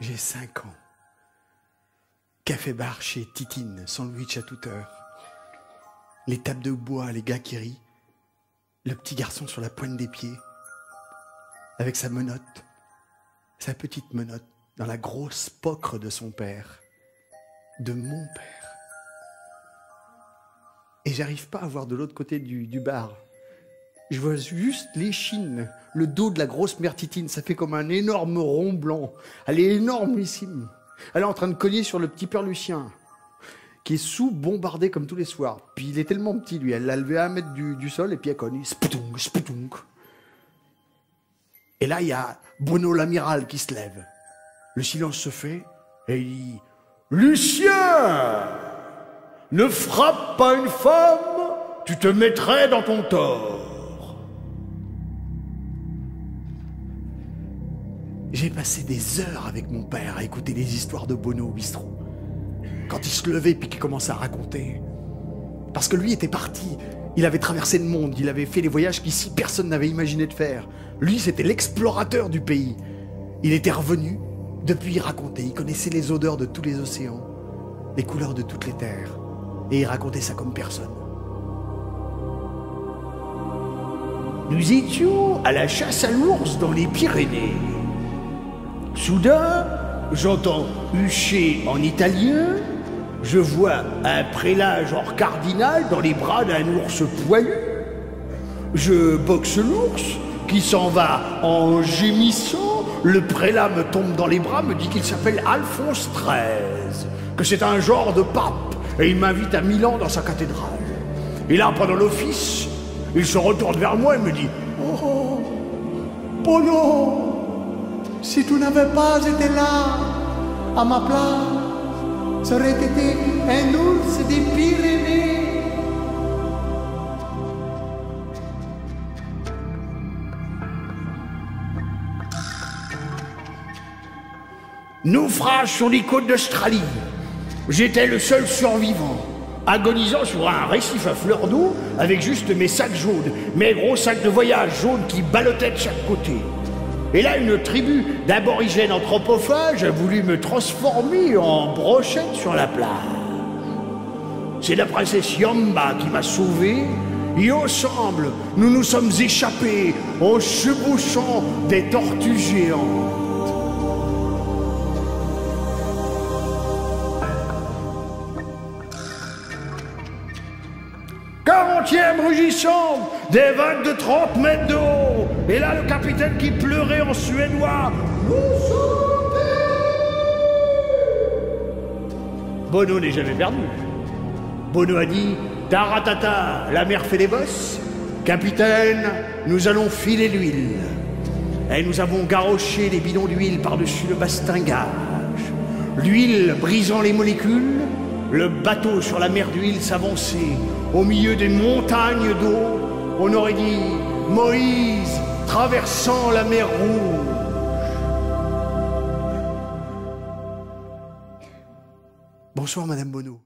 J'ai 5 ans. Café-bar chez Titine, sandwich à toute heure. Les tables de bois, les gars qui rient. Le petit garçon sur la pointe des pieds. Avec sa menotte, sa petite menotte, dans la grosse pocre de son père. De mon père. Et j'arrive pas à voir de l'autre côté du bar. Je vois juste l'échine, le dos de la grosse mère Titine. Ça fait comme un énorme rond blanc. Elle est énormissime. Elle est en train de cogner sur le petit père Lucien, qui est sous-bombardé comme tous les soirs. Puis il est tellement petit, lui. Elle l'a levé à 1 mètre du sol et puis elle cogne. Spoutounk, spoutounk. Et là, il y a Bono l'amiral qui se lève. Le silence se fait et il dit « Lucien, ne frappe pas une femme, tu te mettrais dans ton tort. » J'ai passé des heures avec mon père à écouter les histoires de Bono au bistrot. Quand il se levait puis qu'il commençait à raconter. Parce que lui était parti. Il avait traversé le monde. Il avait fait les voyages qu'ici personne n'avait imaginé de faire. Lui, c'était l'explorateur du pays. Il était revenu. Depuis, il racontait. Il connaissait les odeurs de tous les océans, les couleurs de toutes les terres. Et il racontait ça comme personne. Nous étions à la chasse à l'ours dans les Pyrénées. Soudain, j'entends hucher en italien. Je vois un prélat genre cardinal dans les bras d'un ours poilu. Je boxe l'ours qui s'en va en gémissant. Le prélat me tombe dans les bras, me dit qu'il s'appelle Alphonse XIII, que c'est un genre de pape, et il m'invite à Milan dans sa cathédrale. Et là, pendant l'office, il se retourne vers moi et me dit « Oh, Bono, si tu n'avais pas été là, à ma place, ça aurait été un ours des Pyrénées. » Naufrage sur les côtes d'Australie. J'étais le seul survivant, agonisant sur un récif à fleurs d'eau avec juste mes sacs jaunes, mes gros sacs de voyage jaunes qui ballottaient de chaque côté. Et là, une tribu d'aborigènes anthropophages a voulu me transformer en brochette sur la plage. C'est la princesse Yamba qui m'a sauvé, et ensemble, nous nous sommes échappés en chevauchant des tortues géantes. 40e rugissante, des vagues de 30 mètres de haut. Et là, le capitaine qui pleurait en suédois. Nous sommes Bono n'est jamais perdu. Bono a dit, taratata, la mer fait des bosses. Capitaine, nous allons filer l'huile. Et nous avons garroché les bidons d'huile par-dessus le bastingage. L'huile brisant les molécules, le bateau sur la mer d'huile s'avançait. Au milieu des montagnes d'eau, on aurait dit Moïse traversant la mer Rouge. Bonsoir, Madame Bono.